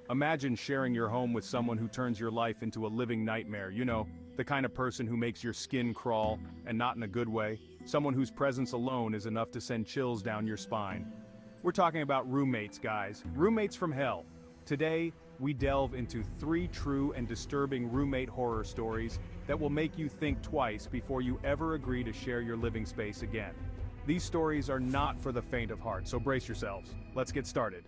Imagine sharing your home with someone who turns your life into a living nightmare, the kind of person who makes your skin crawl, and not in a good way, someone whose presence alone is enough to send chills down your spine. We're talking about roommates, guys. Roommates from hell. Today, we delve into 3 true and disturbing roommate horror stories that will make you think twice before you ever agree to share your living space again. These stories are not for the faint of heart, so brace yourselves. Let's get started.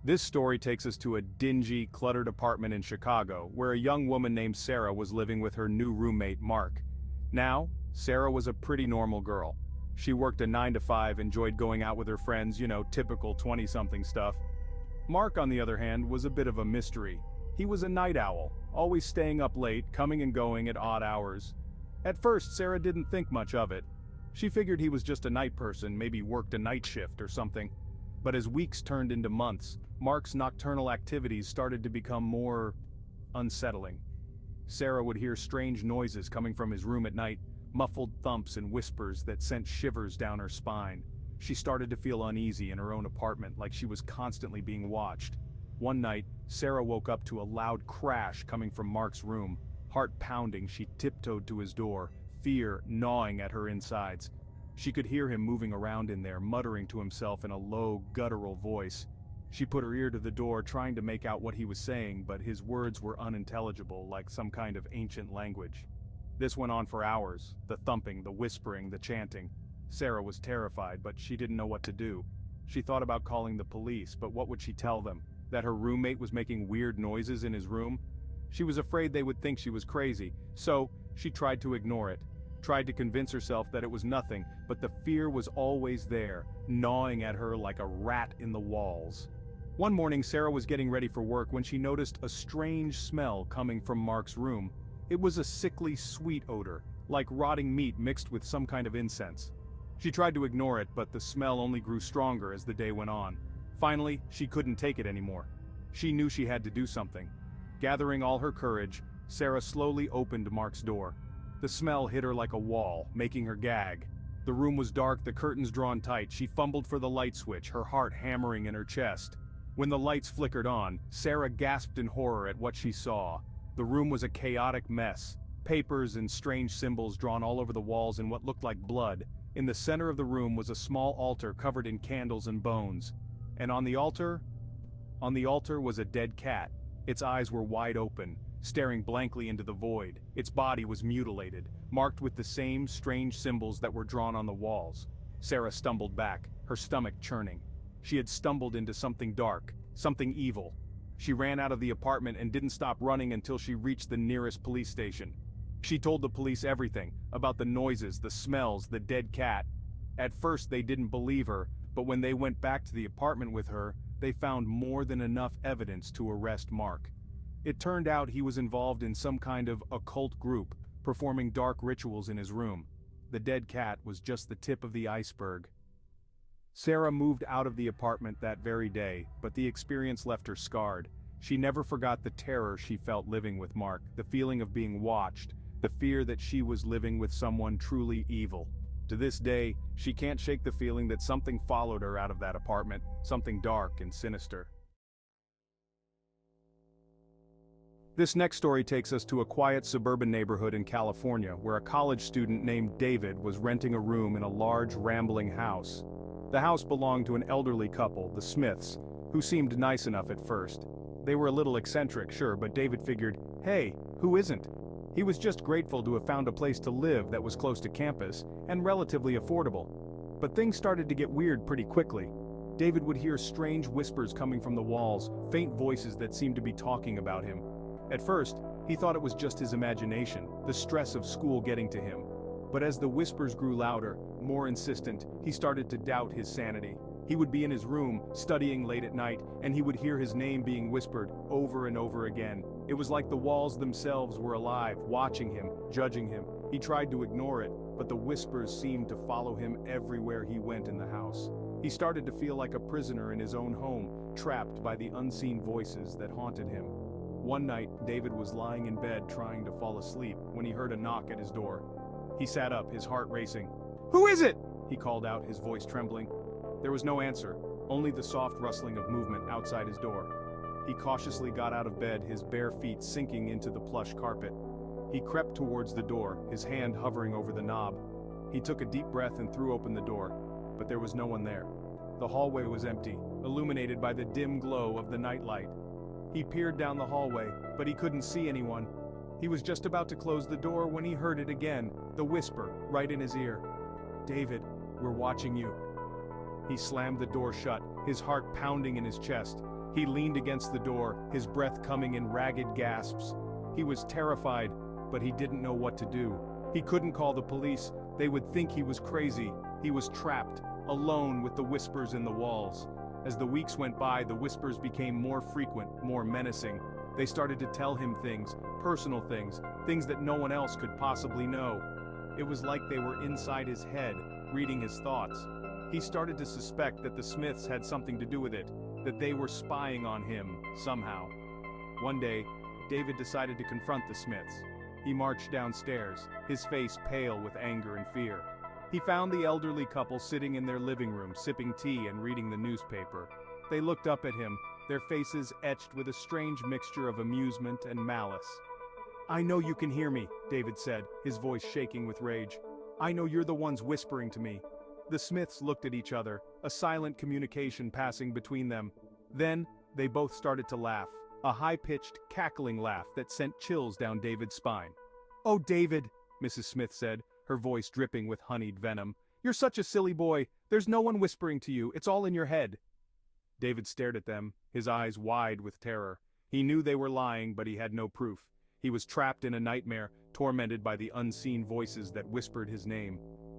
This story takes us to a dingy, cluttered apartment in Chicago, where a young woman named Sarah was living with her new roommate, Mark. Now, Sarah was a pretty normal girl. She worked a 9 to 5, enjoyed going out with her friends, typical 20-something stuff. Mark, on the other hand, was a bit of a mystery. He was a night owl, always staying up late, coming and going at odd hours. At first, Sarah didn't think much of it. She figured he was just a night person, maybe worked a night shift or something. But as weeks turned into months, Mark's nocturnal activities started to become more unsettling. Sarah would hear strange noises coming from his room at night, muffled thumps and whispers that sent shivers down her spine. She started to feel uneasy in her own apartment, like she was constantly being watched. One night, Sarah woke up to a loud crash coming from Mark's room. Heart pounding, she tiptoed to his door, fear gnawing at her insides. She could hear him moving around in there, muttering to himself in a low, guttural voice. She put her ear to the door, trying to make out what he was saying, but his words were unintelligible, like some kind of ancient language. This went on for hours, the thumping, the whispering, the chanting. Sarah was terrified, but she didn't know what to do. She thought about calling the police, but what would she tell them? That her roommate was making weird noises in his room? She was afraid they would think she was crazy, so she tried to ignore it. Tried to convince herself that it was nothing, but the fear was always there, gnawing at her like a rat in the walls. One morning, Sarah was getting ready for work when she noticed a strange smell coming from Mark's room. It was a sickly, sweet odor, like rotting meat mixed with some kind of incense. She tried to ignore it, but the smell only grew stronger as the day went on. Finally, she couldn't take it anymore. She knew she had to do something. Gathering all her courage, Sarah slowly opened Mark's door. The smell hit her like a wall, making her gag. The room was dark, the curtains drawn tight. She fumbled for the light switch, her heart hammering in her chest. When the lights flickered on, Sarah gasped in horror at what she saw. The room was a chaotic mess. Papers and strange symbols drawn all over the walls in what looked like blood. In the center of the room was a small altar covered in candles and bones. And on the altar was a dead cat. Its eyes were wide open, staring blankly into the void. Its body was mutilated, marked with the same strange symbols that were drawn on the walls. Sarah stumbled back, her stomach churning. She had stumbled into something dark, something evil. She ran out of the apartment and didn't stop running until she reached the nearest police station. She told the police everything, about the noises, the smells, the dead cat. At first they didn't believe her, but when they went back to the apartment with her, they found more than enough evidence to arrest Mark. It turned out he was involved in some kind of occult group, performing dark rituals in his room. The dead cat was just the tip of the iceberg. Sarah moved out of the apartment that very day, but the experience left her scarred. She never forgot the terror she felt living with Mark, the feeling of being watched, the fear that she was living with someone truly evil. To this day, she can't shake the feeling that something followed her out of that apartment, something dark and sinister. This next story takes us to a quiet suburban neighborhood in California where a college student named David was renting a room in a large, rambling house. The house belonged to an elderly couple, the Smiths, who seemed nice enough at first. They were a little eccentric, sure, but David figured, hey, who isn't? He was just grateful to have found a place to live that was close to campus and relatively affordable. But things started to get weird pretty quickly. David would hear strange whispers coming from the walls, faint voices that seemed to be talking about him. At first, he thought it was just his imagination, the stress of school getting to him. But as the whispers grew louder, more insistent, he started to doubt his sanity. He would be in his room, studying late at night, and he would hear his name being whispered over and over again. It was like the walls themselves were alive, watching him, judging him. He tried to ignore it, but the whispers seemed to follow him everywhere he went in the house. He started to feel like a prisoner in his own home, trapped by the unseen voices that haunted him. One night, David was lying in bed trying to fall asleep when he heard a knock at his door. He sat up, his heart racing. "Who is it?" he called out, his voice trembling. There was no answer. only the soft rustling of movement outside his door. He cautiously got out of bed, his bare feet sinking into the plush carpet. He crept towards the door, his hand hovering over the knob. He took a deep breath and threw open the door, but there was no one there. The hallway was empty, illuminated by the dim glow of the nightlight. He peered down the hallway, but he couldn't see anyone. He was just about to close the door when he heard it again, the whisper, right in his ear. "David, we're watching you." He slammed the door shut, his heart pounding in his chest. He leaned against the door, his breath coming in ragged gasps. He was terrified, but he didn't know what to do. He couldn't call the police, they would think he was crazy. He was trapped, alone with the whispers in the walls. As the weeks went by, the whispers became more frequent, more menacing. They started to tell him things, personal things, things that no one else could possibly know. It was like they were inside his head, reading his thoughts. He started to suspect that the Smiths had something to do with it, that they were spying on him, somehow. One day, David decided to confront the Smiths. He marched downstairs, his face pale with anger and fear. He found the elderly couple sitting in their living room, sipping tea and reading the newspaper. They looked up at him, their faces etched with a strange mixture of amusement and malice. "I know you can hear me," David said, his voice shaking with rage. "I know you're the ones whispering to me." The Smiths looked at each other, a silent communication passing between them. Then, they both started to laugh, a high-pitched, cackling laugh that sent chills down David's spine. "Oh, David," Mrs. Smith said, her voice dripping with honeyed venom. "You're such a silly boy. There's no one whispering to you. It's all in your head." David stared at them, his eyes wide with terror. He knew they were lying, but he had no proof. He was trapped in a nightmare, tormented by the unseen voices that whispered his name.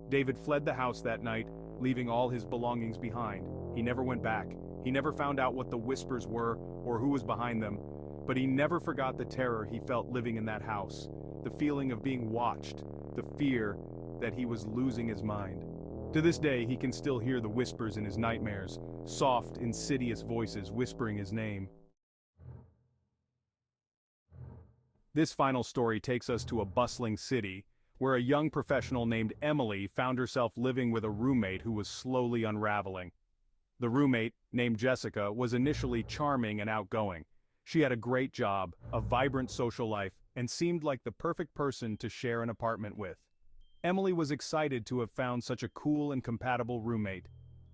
David fled the house that night, leaving all his belongings behind. He never went back. He never found out what the whispers were or who was behind them. But he never forgot the terror he felt living in that house, the feeling of being watched, the fear that he was losing his mind. To this day, he can still hear the whispers in his nightmares, soft, insidious voices whispering his name. This final story takes us to a bustling city, where a young professional named Emily found herself living with a roommate who was slowly unraveling. The roommate, named Jessica, was initially charming and outgoing. She had a great job, a vibrant social life, and seemed like the perfect person to share an apartment with. Emily was excited to have found such a cool and compatible roommate.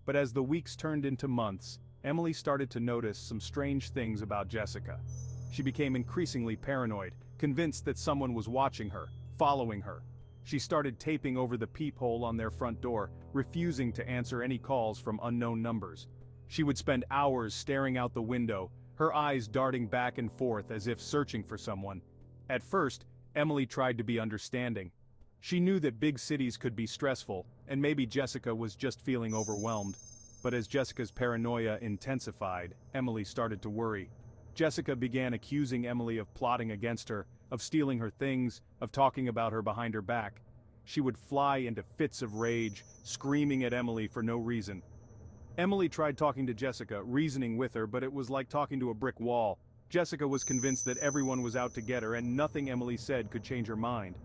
But as the weeks turned into months, Emily started to notice some strange things about Jessica. She became increasingly paranoid, convinced that someone was watching her, following her. She started taping over the peephole on their front door, refusing to answer any calls from unknown numbers. She would spend hours staring out the window, her eyes darting back and forth as if searching for someone. At first, Emily tried to be understanding. She knew that big cities could be stressful, and maybe Jessica was just feeling overwhelmed. But as Jessica's paranoia intensified, Emily started to worry. Jessica began accusing Emily of plotting against her, of stealing her things, of talking about her behind her back. She would fly into fits of rage, screaming at Emily for no reason. Emily tried talking to Jessica, reasoning with her, but it was like talking to a brick wall. Jessica was convinced that everyone was out to get her, and nothing Emily said could change her mind.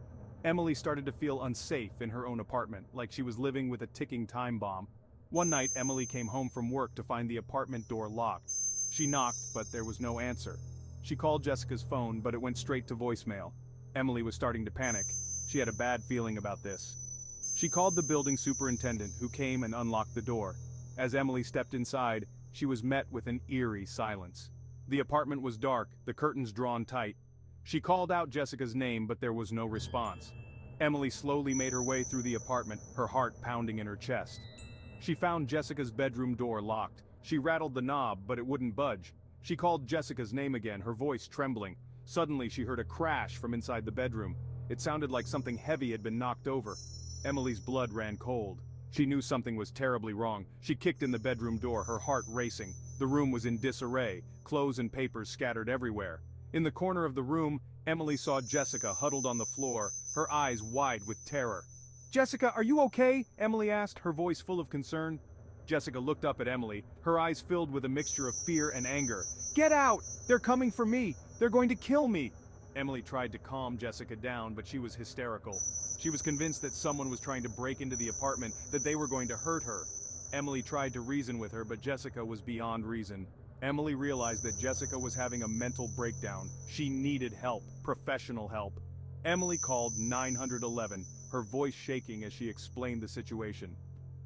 Emily started to feel unsafe in her own apartment, like she was living with a ticking time bomb. One night, Emily came home from work to find the apartment door locked. She knocked, but there was no answer. She called Jessica's phone, but it went straight to voicemail. Emily was starting to panic. She had a bad feeling about this. She called the building superintendent, who came and unlocked the door. As Emily stepped inside, she was met with an eerie silence. The apartment was dark, the curtains drawn tight. She called out Jessica's name, but there was no response. Emily slowly made her way through the apartment, her heart pounding in her chest. She found Jessica's bedroom door locked. She rattled the knob, but it wouldn't budge. She called Jessica's name again, her voice trembling. Suddenly, she heard a crash from inside the bedroom. It sounded like something heavy had been knocked over. Emily's blood ran cold. She knew something was terribly wrong. She kicked in the bedroom door, her heart racing. The room was in disarray, clothes and papers scattered everywhere. In the corner of the room, Emily saw Jessica huddled on the floor, her eyes wide with terror. "Jessica, are you okay?" Emily asked, her voice full of concern. Jessica looked up at Emily, her eyes filled with a mixture of fear and anger. "Get out! They're coming for me! They're going to kill me!" Emily tried to calm Jessica down, but she was hysterical. She was convinced that someone was trying to break into the apartment, that they were going to hurt her. Emily tried to reason with her, but Jessica was beyond reason. Emily realized that Jessica was having a mental breakdown. She needed help, professional help. Emily called 911, her voice shaking as she explained the situation.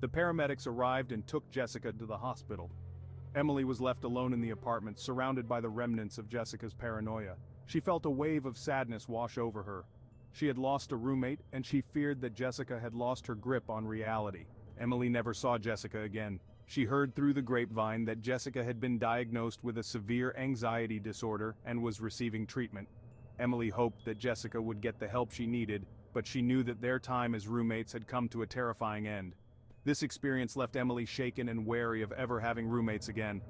The paramedics arrived and took Jessica to the hospital. Emily was left alone in the apartment, surrounded by the remnants of Jessica's paranoia. She felt a wave of sadness wash over her. She had lost a roommate, and she feared that Jessica had lost her grip on reality. Emily never saw Jessica again. She heard through the grapevine that Jessica had been diagnosed with a severe anxiety disorder and was receiving treatment. Emily hoped that Jessica would get the help she needed, but she knew that their time as roommates had come to a terrifying end. This experience left Emily shaken and wary of ever having roommates again.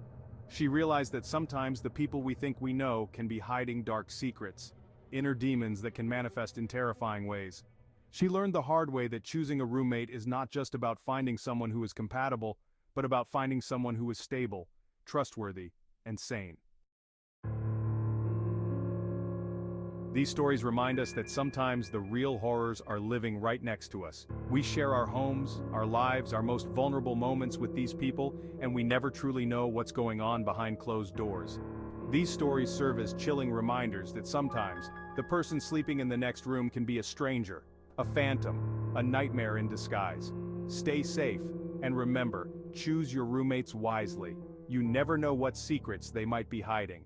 She realized that sometimes the people we think we know can be hiding dark secrets, inner demons that can manifest in terrifying ways. She learned the hard way that choosing a roommate is not just about finding someone who is compatible, but about finding someone who is stable, trustworthy, and sane. These stories remind us that sometimes the real horrors are living right next to us. We share our homes, our lives, our most vulnerable moments with these people, and we never truly know what's going on behind closed doors. These stories serve as chilling reminders that sometimes the person sleeping in the next room can be a stranger, a phantom, a nightmare in disguise. Stay safe, and remember, choose your roommates wisely. You never know what secrets they might be hiding.